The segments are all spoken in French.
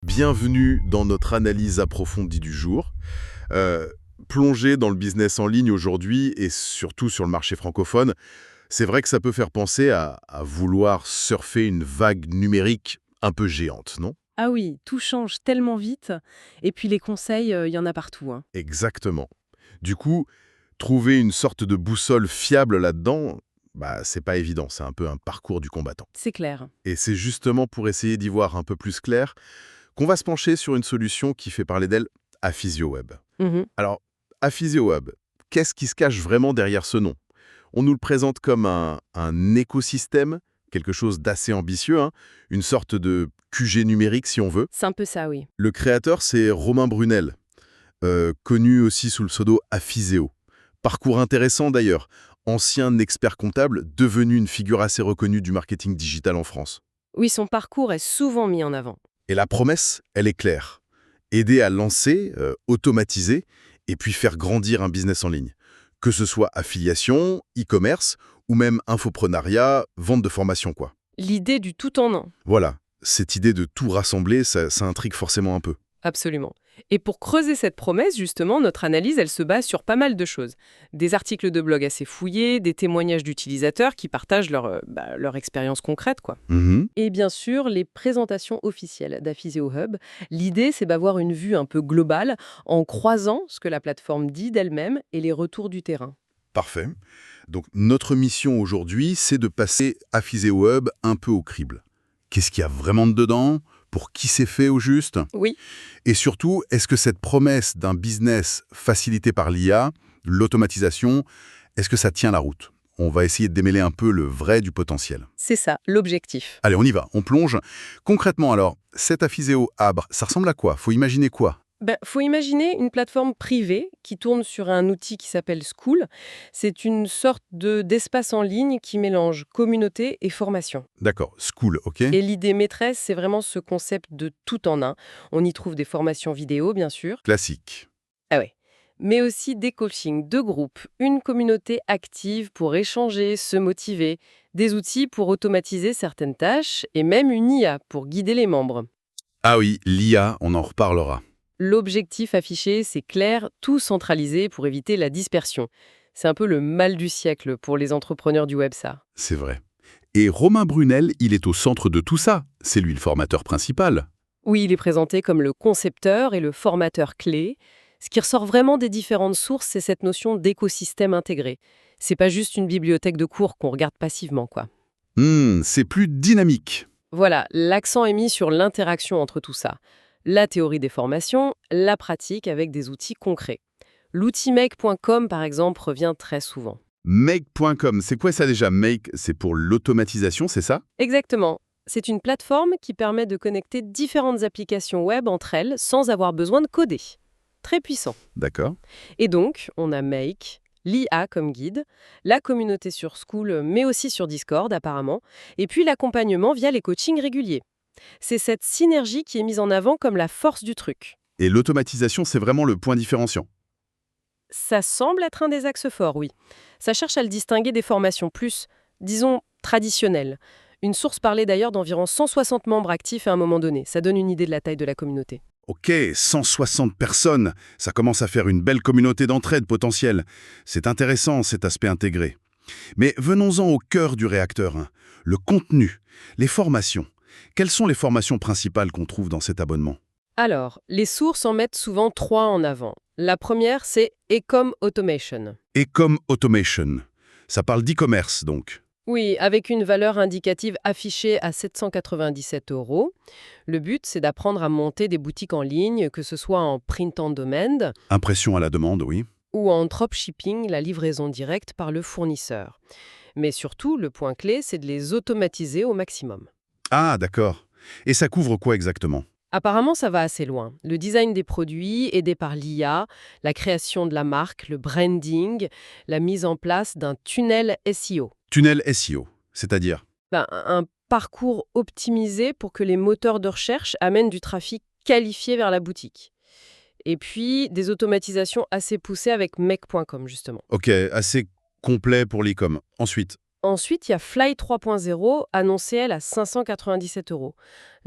Bienvenue dans notre analyse approfondie du jour. Euh, Plonger dans le business en ligne aujourd'hui et surtout sur le marché francophone, c'est vrai que ça peut faire penser à vouloir surfer une vague numérique un peu géante, non? Ah oui, tout change tellement vite. Et puis les conseils, il y en a partout, hein. Exactement. Du coup, trouver une sorte de boussole fiable là-dedans, c'est pas évident, c'est un peu un parcours du combattant. C'est clair. Et c'est justement pour essayer d'y voir un peu plus clair qu'on va se pencher sur une solution qui fait parler d'elle à PhysioWeb. Mhm. Alors, à PhysioWeb, qu'est-ce qui se cache vraiment derrière ce nom? On nous le présente comme un écosystème, quelque chose d'assez ambitieux, hein, une sorte de QG numérique si on veut. C'est un peu ça, oui. Le créateur, c'est Romain Brunel, connu aussi sous le pseudo Aphysio. Parcours intéressant d'ailleurs, ancien expert comptable, devenu une figure assez reconnue du marketing digital en France. Oui, son parcours est souvent mis en avant. Et la promesse, elle est claire. Aider à lancer, automatiser, et puis faire grandir un business en ligne. Que ce soit affiliation, e-commerce, ou même infoprenariat, vente de formation, quoi. L'idée du tout en un. Voilà, cette idée de tout rassembler, ça intrigue forcément un peu. Absolument. Et pour creuser cette promesse, justement, notre analyse, elle se base sur pas mal de choses. Des articles de blog assez fouillés, des témoignages d'utilisateurs qui partagent leur expérience concrète, quoi. Mhm. Et bien sûr, les présentations officielles d'Aphysio Hub. L'idée, c'est d'avoir une vue un peu globale en croisant ce que la plateforme dit d'elle-même et les retours du terrain. Parfait. Donc notre mission aujourd'hui, c'est de passer Aphysio Hub un peu au crible. Qu'est-ce qu'il y a vraiment dedans? Pour qui c'est fait au juste? Oui. Et surtout, est-ce que cette promesse d'un business facilité par l'IA, l'automatisation, est-ce que ça tient la route? On va essayer de démêler un peu le vrai du potentiel. C'est ça, l'objectif. Allez, on y va, on plonge. Concrètement alors, cet Aphysio Abre, ça ressemble à quoi? Faut imaginer quoi? Faut imaginer une plateforme privée qui tourne sur un outil qui s'appelle School. C'est une sorte d'espace en ligne qui mélange communauté et formation. D'accord, school, ok? Et l'idée maîtresse, c'est vraiment ce concept de tout en un. On y trouve des formations vidéo, bien sûr. Classique. Ah ouais. Mais aussi des coachings de groupe, une communauté active pour échanger, se motiver, des outils pour automatiser certaines tâches et même une IA pour guider les membres. Ah oui, l'IA, on en reparlera. L'objectif affiché, c'est clair, tout centralisé pour éviter la dispersion. C'est un peu le mal du siècle pour les entrepreneurs du web, ça. C'est vrai. Et Romain Brunel, il est au centre de tout ça. C'est lui le formateur principal. Oui, il est présenté comme le concepteur et le formateur clé. Ce qui ressort vraiment des différentes sources, c'est cette notion d'écosystème intégré. C'est pas juste une bibliothèque de cours qu'on regarde passivement, quoi. C'est plus dynamique. Voilà, l'accent est mis sur l'interaction entre tout ça. La théorie des formations, la pratique avec des outils concrets. L'outil make.com, par exemple, revient très souvent. Make.com, c'est quoi ça déjà? Make, c'est pour l'automatisation, c'est ça? Exactement. C'est une plateforme qui permet de connecter différentes applications web entre elles sans avoir besoin de coder. Très puissant. D'accord. Et donc, on a Make, l'IA comme guide, la communauté sur School, mais aussi sur Discord apparemment, et puis l'accompagnement via les coachings réguliers. C'est cette synergie qui est mise en avant comme la force du truc. Et l'automatisation, c'est vraiment le point différenciant. Ça semble être un des axes forts, oui. Ça cherche à le distinguer des formations plus, disons, traditionnelles. Une source parlait d'ailleurs d'environ 160 membres actifs à un moment donné. Ça donne une idée de la taille de la communauté. Ok, 160 personnes, ça commence à faire une belle communauté d'entraide potentielle. C'est intéressant cet aspect intégré. Mais venons-en au cœur du réacteur, hein. Le contenu, les formations. Quelles sont les formations principales qu'on trouve dans cet abonnement? Alors, les sources en mettent souvent trois en avant. La première, c'est Ecom Automation. Ecom Automation. Ça parle d'e-commerce donc. Oui, avec une valeur indicative affichée à 797 euros. Le but, c'est d'apprendre à monter des boutiques en ligne, que ce soit en print on demand Impression à la demande, oui. ou en dropshipping, la livraison directe par le fournisseur. Mais surtout, le point clé, c'est de les automatiser au maximum. Ah, d'accord. Et ça couvre quoi exactement? Apparemment, ça va assez loin. Le design des produits, aidé par l'IA, la création de la marque, le branding, la mise en place d'un tunnel SEO. Tunnel SEO, c'est-à-dire? Un parcours optimisé pour que les moteurs de recherche amènent du trafic qualifié vers la boutique. Et puis, des automatisations assez poussées avec Make.com, justement. Ok, assez complet pour l'e-com. Ensuite, Ensuite, il y a Fly 3.0, annoncé elle à 597 euros.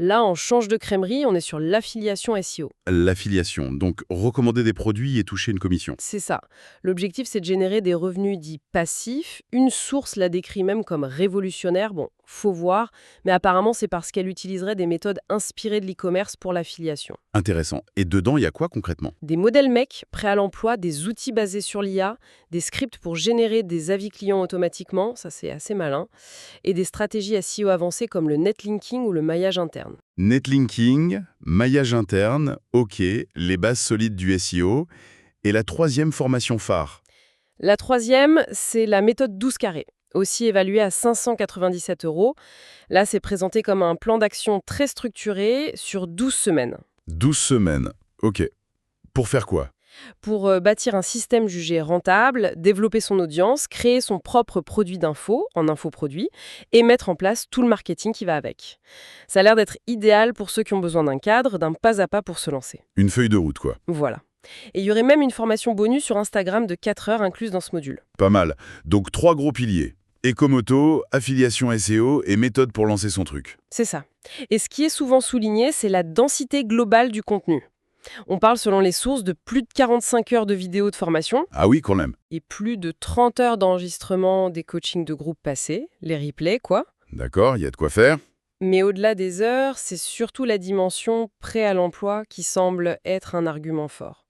Là, on change de crèmerie, on est sur l'affiliation SEO. L'affiliation, donc recommander des produits et toucher une commission. C'est ça. L'objectif, c'est de générer des revenus dits passifs. Une source la décrit même comme révolutionnaire. Bon, faut voir, mais apparemment, c'est parce qu'elle utiliserait des méthodes inspirées de l'e-commerce pour l'affiliation. Intéressant. Et dedans, il y a quoi concrètement? Des modèles MEC prêts à l'emploi, des outils basés sur l'IA, des scripts pour générer des avis clients automatiquement, ça c'est assez malin, et des stratégies SEO avancées comme le netlinking ou le maillage interne. Netlinking, maillage interne, OK, les bases solides du SEO. Et la troisième formation phare. La troisième, c'est la méthode 12 carrés, aussi évaluée à 597 euros. Là, c'est présenté comme un plan d'action très structuré sur 12 semaines. 12 semaines. OK. Pour faire quoi? Pour bâtir un système jugé rentable, développer son audience, créer son propre produit d'info en infoproduit et mettre en place tout le marketing qui va avec. Ça a l'air d'être idéal pour ceux qui ont besoin d'un cadre, d'un pas à pas pour se lancer. Une feuille de route, quoi. Voilà. Et il y aurait même une formation bonus sur Instagram de 4 heures incluse dans ce module. Pas mal. Donc 3 gros piliers. Ecomoto, affiliation SEO et méthode pour lancer son truc. C'est ça. Et ce qui est souvent souligné, c'est la densité globale du contenu. On parle selon les sources de plus de 45 heures de vidéos de formation Ah oui, quand même. et plus de 30 heures d'enregistrement des coachings de groupe passés, les replays quoi. D'accord, il y a de quoi faire. Mais au-delà des heures, c'est surtout la dimension prêt à l'emploi qui semble être un argument fort.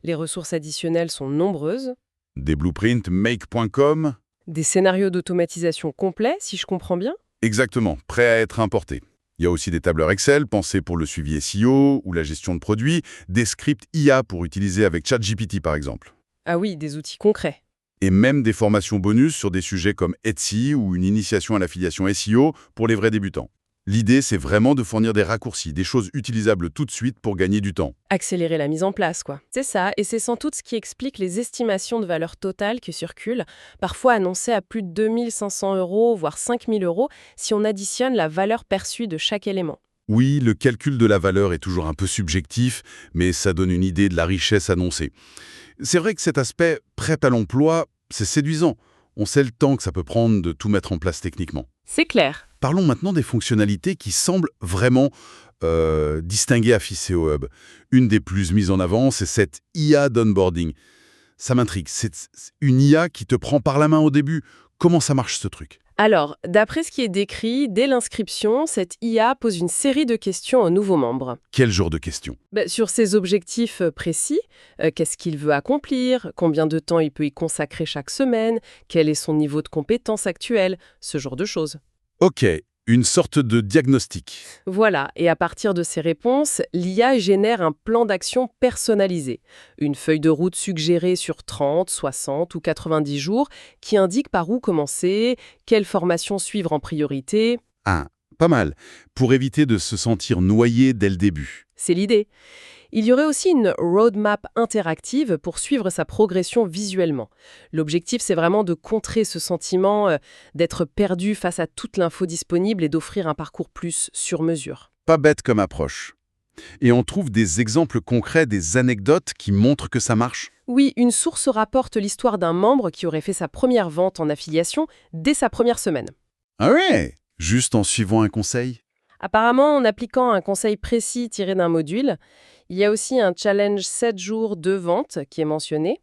Les ressources additionnelles sont nombreuses, Des blueprints make.com. des scénarios d'automatisation complets, si je comprends bien. Exactement, prêt à être importé. Il y a aussi des tableurs Excel pensés pour le suivi SEO ou la gestion de produits, des scripts IA pour utiliser avec ChatGPT par exemple. Ah oui, des outils concrets. Et même des formations bonus sur des sujets comme Etsy ou une initiation à l'affiliation SEO pour les vrais débutants. L'idée, c'est vraiment de fournir des raccourcis, des choses utilisables tout de suite pour gagner du temps. Accélérer la mise en place, quoi. C'est ça, et c'est sans doute ce qui explique les estimations de valeur totale qui circulent, parfois annoncées à plus de 2500 euros, voire 5000 euros, si on additionne la valeur perçue de chaque élément. Oui, le calcul de la valeur est toujours un peu subjectif, mais ça donne une idée de la richesse annoncée. C'est vrai que cet aspect prêt à l'emploi, c'est séduisant. On sait le temps que ça peut prendre de tout mettre en place techniquement. C'est clair. Parlons maintenant des fonctionnalités qui semblent vraiment distinguer Affiseo Hub. Une des plus mises en avant, c'est cette IA d'onboarding. Ça m'intrigue. C'est une IA qui te prend par la main au début. Comment ça marche ce truc? Alors, d'après ce qui est décrit, dès l'inscription, cette IA pose une série de questions aux nouveaux membres. Quel genre de questions? Sur ses objectifs précis, qu'est-ce qu'il veut accomplir, combien de temps il peut y consacrer chaque semaine, quel est son niveau de compétence actuel, ce genre de choses. Ok, une sorte de diagnostic. Voilà, et à partir de ces réponses, l'IA génère un plan d'action personnalisé, une feuille de route suggérée sur 30, 60 ou 90 jours qui indique par où commencer, quelle formation suivre en priorité. Ah, pas mal. Pour éviter de se sentir noyé dès le début. C'est l'idée. Il y aurait aussi une roadmap interactive pour suivre sa progression visuellement. L'objectif, c'est vraiment de contrer ce sentiment d'être perdu face à toute l'info disponible et d'offrir un parcours plus sur mesure. Pas bête comme approche. Et on trouve des exemples concrets, des anecdotes qui montrent que ça marche. Oui, une source rapporte l'histoire d'un membre qui aurait fait sa première vente en affiliation dès sa première semaine. Ah ouais? Juste en suivant un conseil? Apparemment, en appliquant un conseil précis tiré d'un module, il y a aussi un challenge 7 jours de vente qui est mentionné.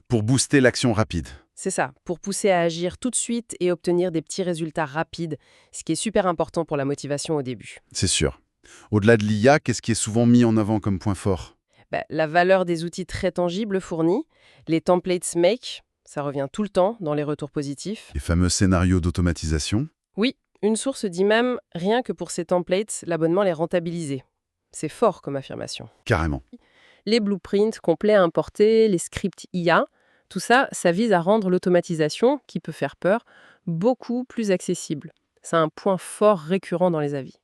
Pour booster l'action rapide. C'est ça, pour pousser à agir tout de suite et obtenir des petits résultats rapides, ce qui est super important pour la motivation au début. C'est sûr. Au-delà de l'IA, qu'est-ce qui est souvent mis en avant comme point fort? La valeur des outils très tangibles fournis, les templates Make, ça revient tout le temps dans les retours positifs. Les fameux scénarios d'automatisation? Oui, une source dit même, rien que pour ces templates, l'abonnement est rentabilisé. C'est fort comme affirmation. Carrément. Les blueprints complets à importer, les scripts IA, tout ça, ça vise à rendre l'automatisation, qui peut faire peur, beaucoup plus accessible. C'est un point fort récurrent dans les avis.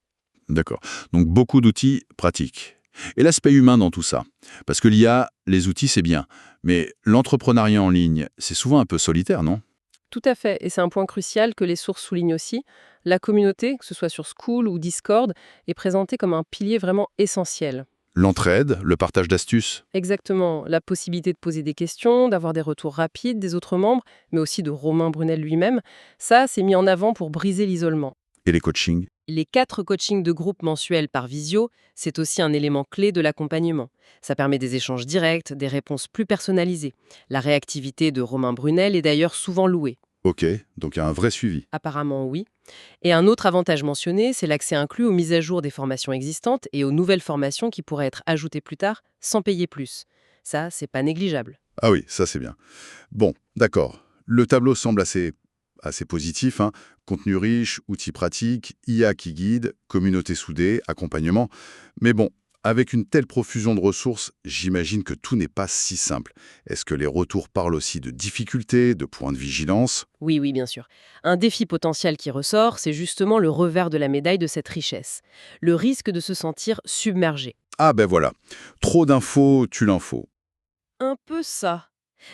D'accord. Donc beaucoup d'outils pratiques. Et l'aspect humain dans tout ça. Parce que l'IA, les outils, c'est bien. Mais l'entrepreneuriat en ligne, c'est souvent un peu solitaire, non? Tout à fait, et c'est un point crucial que les sources soulignent aussi. La communauté, que ce soit sur School ou Discord, est présentée comme un pilier vraiment essentiel. L'entraide, le partage d'astuces. Exactement, la possibilité de poser des questions, d'avoir des retours rapides des autres membres, mais aussi de Romain Brunel lui-même, ça, c'est mis en avant pour briser l'isolement. Et les coachings. Les 4 coachings de groupe mensuels par visio, c'est aussi un élément clé de l'accompagnement. Ça permet des échanges directs, des réponses plus personnalisées. La réactivité de Romain Brunel est d'ailleurs souvent louée. Ok, donc il y a un vrai suivi. Apparemment, oui. Et un autre avantage mentionné, c'est l'accès inclus aux mises à jour des formations existantes et aux nouvelles formations qui pourraient être ajoutées plus tard sans payer plus. Ça, c'est pas négligeable. Ah oui, ça c'est bien. Bon, d'accord. Le tableau semble assez positif, hein. Contenu riche, outils pratiques, IA qui guide, communauté soudée, accompagnement. Mais bon, avec une telle profusion de ressources, j'imagine que tout n'est pas si simple. Est-ce que les retours parlent aussi de difficultés, de points de vigilance? Oui, oui, bien sûr. Un défi potentiel qui ressort, c'est justement le revers de la médaille de cette richesse. Le risque de se sentir submergé. Ah ben voilà. Trop d'infos tue l'info. Un peu ça.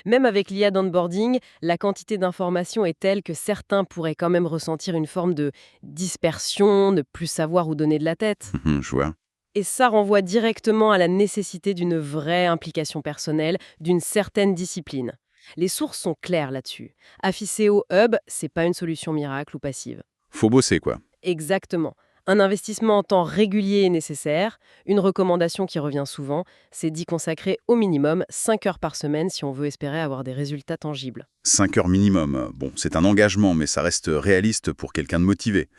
Même avec l'IA d'onboarding, la quantité d'informations est telle que certains pourraient quand même ressentir une forme de dispersion, ne plus savoir où donner de la tête. Je vois. Et ça renvoie directement à la nécessité d'une vraie implication personnelle, d'une certaine discipline. Les sources sont claires là-dessus. Afficeo Hub, c'est pas une solution miracle ou passive. Faut bosser, quoi. Exactement. Un investissement en temps régulier est nécessaire. Une recommandation qui revient souvent, c'est d'y consacrer au minimum 5 heures par semaine si on veut espérer avoir des résultats tangibles. 5 heures minimum. Bon, c'est un engagement, mais ça reste réaliste pour quelqu'un de motivé.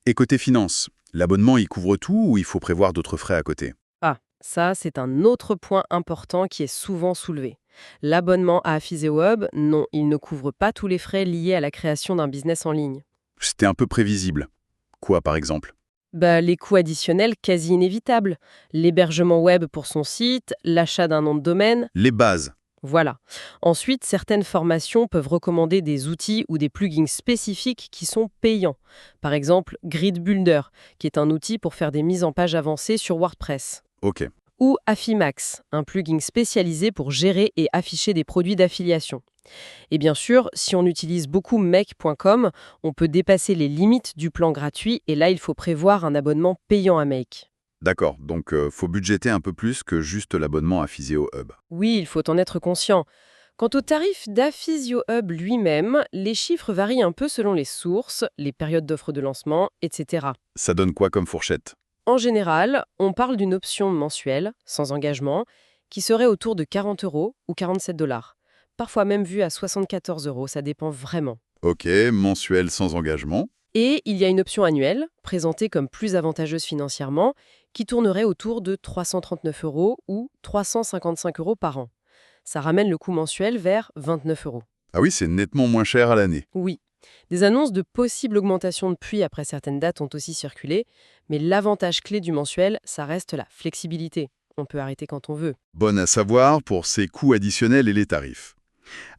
Et côté finance, l'abonnement, il couvre tout ou il faut prévoir d'autres frais à côté? Ah, ça, c'est un autre point important qui est souvent soulevé. L'abonnement à Afiseo Hub, non, il ne couvre pas tous les frais liés à la création d'un business en ligne. C'était un peu prévisible. Quoi, par exemple? Les coûts additionnels quasi inévitables. L'hébergement web pour son site, l'achat d'un nom de domaine, Les bases. voilà. Ensuite, certaines formations peuvent recommander des outils ou des plugins spécifiques qui sont payants. Par exemple, Grid Builder, qui est un outil pour faire des mises en page avancées sur WordPress. Ok. Ou Affimax, un plugin spécialisé pour gérer et afficher des produits d'affiliation. Et bien sûr, si on utilise beaucoup Make.com, on peut dépasser les limites du plan gratuit et là, il faut prévoir un abonnement payant à Make. D'accord, donc faut budgéter un peu plus que juste l'abonnement à Physio Hub. Oui, il faut en être conscient. Quant au tarif d'Aphysio Hub lui-même, les chiffres varient un peu selon les sources, les périodes d'offres de lancement, etc. Ça donne quoi comme fourchette? En général, on parle d'une option mensuelle, sans engagement, qui serait autour de 40 € ou 47 $. Parfois même vue à 74 €, ça dépend vraiment. Ok, mensuel sans engagement. Et il y a une option annuelle, présentée comme plus avantageuse financièrement, qui tournerait autour de 339 € ou 355 € par an. Ça ramène le coût mensuel vers 29 €. Ah oui, c'est nettement moins cher à l'année. Oui. Des annonces de possible augmentation de prix après certaines dates ont aussi circulé, mais l'avantage clé du mensuel, ça reste la flexibilité. On peut arrêter quand on veut. Bonne à savoir pour ces coûts additionnels et les tarifs.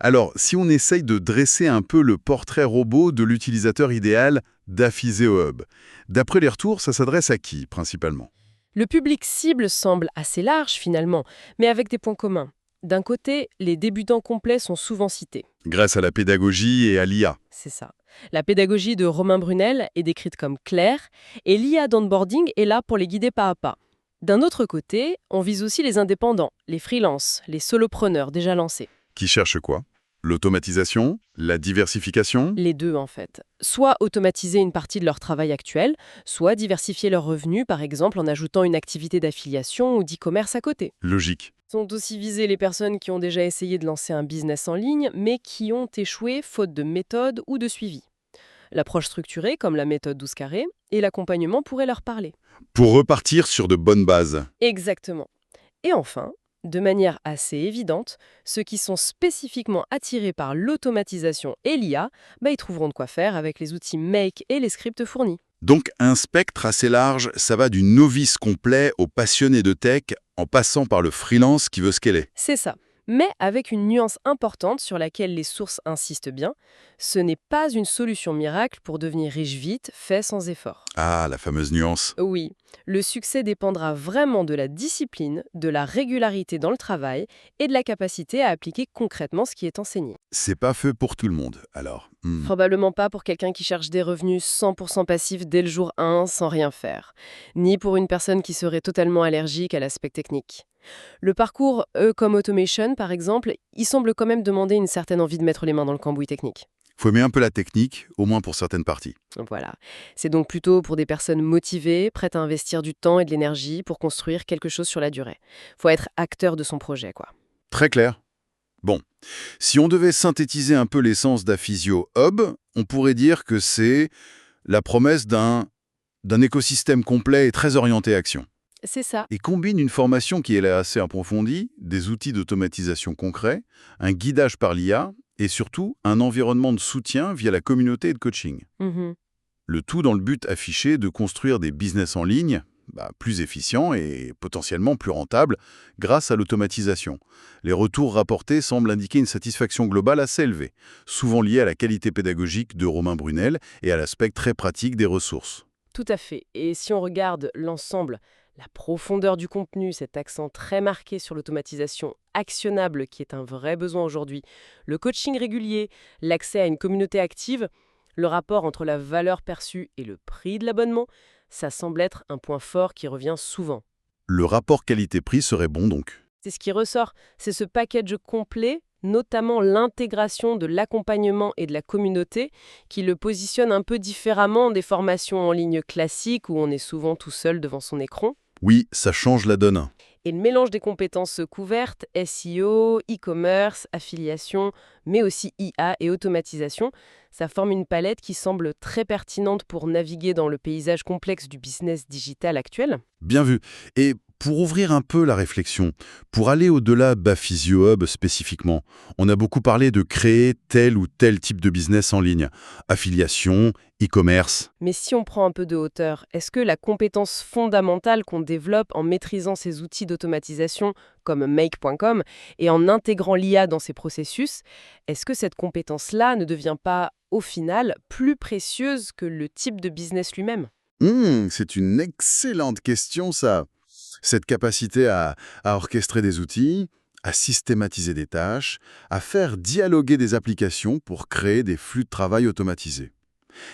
Alors, si on essaye de dresser un peu le portrait robot de l'utilisateur idéal d'Aphyseo Hub, d'après les retours, ça s'adresse à qui, principalement? Le public cible semble assez large finalement, mais avec des points communs. D'un côté, les débutants complets sont souvent cités. Grâce à la pédagogie et à l'IA. C'est ça. La pédagogie de Romain Brunel est décrite comme claire, et l'IA d'onboarding est là pour les guider pas à pas. D'un autre côté, on vise aussi les indépendants, les freelances, les solopreneurs déjà lancés. Qui cherche quoi? L'automatisation? La diversification? Les deux, en fait. Soit automatiser une partie de leur travail actuel, soit diversifier leurs revenus, par exemple en ajoutant une activité d'affiliation ou d'e-commerce à côté. Logique. Sont aussi visées les personnes qui ont déjà essayé de lancer un business en ligne, mais qui ont échoué faute de méthode ou de suivi. L'approche structurée, comme la méthode 12 carrés, et l'accompagnement pourraient leur parler. Pour repartir sur de bonnes bases. Exactement. Et enfin, de manière assez évidente, ceux qui sont spécifiquement attirés par l'automatisation et l'IA, ils trouveront de quoi faire avec les outils Make et les scripts fournis. Donc un spectre assez large, ça va du novice complet au passionné de tech, en passant par le freelance qui veut scaler. C'est ça. Mais avec une nuance importante sur laquelle les sources insistent bien, ce n'est pas une solution miracle pour devenir riche vite, fait sans effort. Ah, la fameuse nuance. Oui, le succès dépendra vraiment de la discipline, de la régularité dans le travail et de la capacité à appliquer concrètement ce qui est enseigné. C'est pas fait pour tout le monde, alors. Probablement pas pour quelqu'un qui cherche des revenus 100% passifs dès le jour 1 sans rien faire, ni pour une personne qui serait totalement allergique à l'aspect technique. Le parcours E comme Automation, par exemple, il semble quand même demander une certaine envie de mettre les mains dans le cambouis technique. Faut aimer un peu la technique, au moins pour certaines parties. Voilà. C'est donc plutôt pour des personnes motivées, prêtes à investir du temps et de l'énergie pour construire quelque chose sur la durée. Faut être acteur de son projet, quoi. Très clair. Bon, si on devait synthétiser un peu l'essence d'Aphysio Hub, on pourrait dire que c'est la promesse d'un écosystème complet et très orienté action. C'est ça. Et combine une formation qui est là assez approfondie, des outils d'automatisation concrets, un guidage par l'IA et surtout un environnement de soutien via la communauté et de coaching. Mhm. Le tout dans le but affiché de construire des business en ligne plus efficients et potentiellement plus rentables grâce à l'automatisation. Les retours rapportés semblent indiquer une satisfaction globale assez élevée, souvent liée à la qualité pédagogique de Romain Brunel et à l'aspect très pratique des ressources. Tout à fait. Et si on regarde l'ensemble, la profondeur du contenu, cet accent très marqué sur l'automatisation actionnable qui est un vrai besoin aujourd'hui, le coaching régulier, l'accès à une communauté active, le rapport entre la valeur perçue et le prix de l'abonnement, ça semble être un point fort qui revient souvent. Le rapport qualité-prix serait bon donc. C'est ce qui ressort, c'est ce package complet, notamment l'intégration de l'accompagnement et de la communauté, qui le positionne un peu différemment des formations en ligne classiques où on est souvent tout seul devant son écran. Oui, ça change la donne. Et le mélange des compétences couvertes, SEO, e-commerce, affiliation, mais aussi IA et automatisation, ça forme une palette qui semble très pertinente pour naviguer dans le paysage complexe du business digital actuel. Bien vu. Et pour ouvrir un peu la réflexion, pour aller au-delà d'Aphysio Hub spécifiquement, on a beaucoup parlé de créer tel ou tel type de business en ligne. Affiliation, e-commerce. Mais si on prend un peu de hauteur, est-ce que la compétence fondamentale qu'on développe en maîtrisant ces outils d'automatisation comme Make.com et en intégrant l'IA dans ces processus, est-ce que cette compétence-là ne devient pas, au final, plus précieuse que le type de business lui-même ? C'est une excellente question ça. Cette capacité à orchestrer des outils, à systématiser des tâches, à faire dialoguer des applications pour créer des flux de travail automatisés.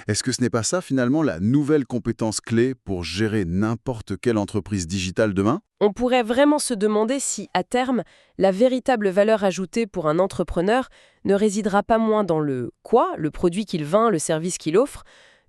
Est-ce que ce n'est pas ça finalement la nouvelle compétence clé pour gérer n'importe quelle entreprise digitale demain ? On pourrait vraiment se demander si, à terme, la véritable valeur ajoutée pour un entrepreneur ne résidera pas moins dans le quoi, le produit qu'il vend, le service qu'il offre,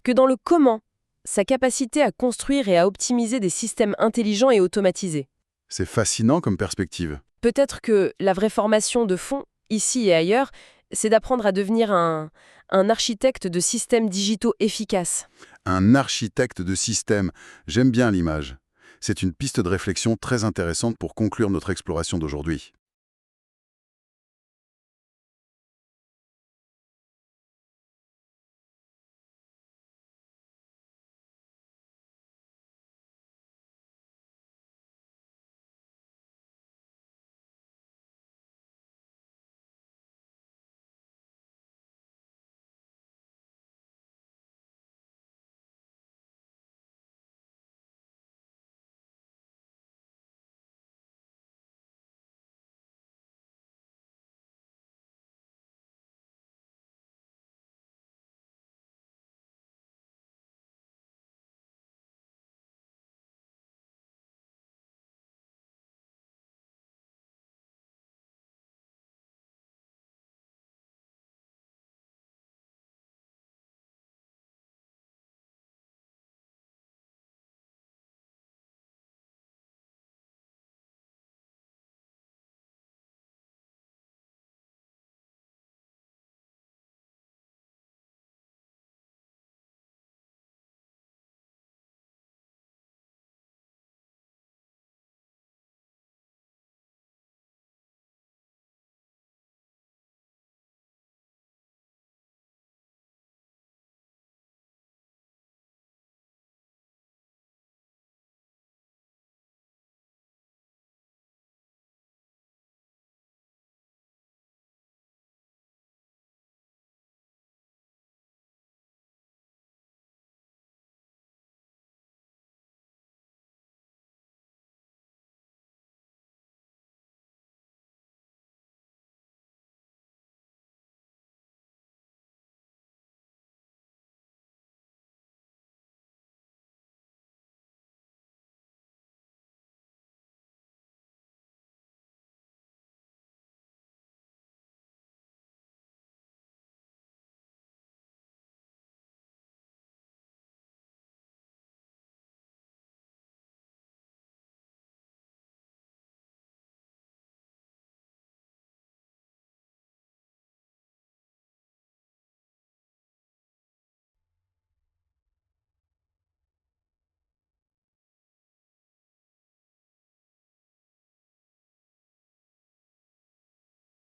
que dans le comment, sa capacité à construire et à optimiser des systèmes intelligents et automatisés. C'est fascinant comme perspective. Peut-être que la vraie formation de fond, ici et ailleurs, c'est d'apprendre à devenir un architecte de systèmes digitaux efficaces. Un architecte de système, j'aime bien l'image. C'est une piste de réflexion très intéressante pour conclure notre exploration d'aujourd'hui.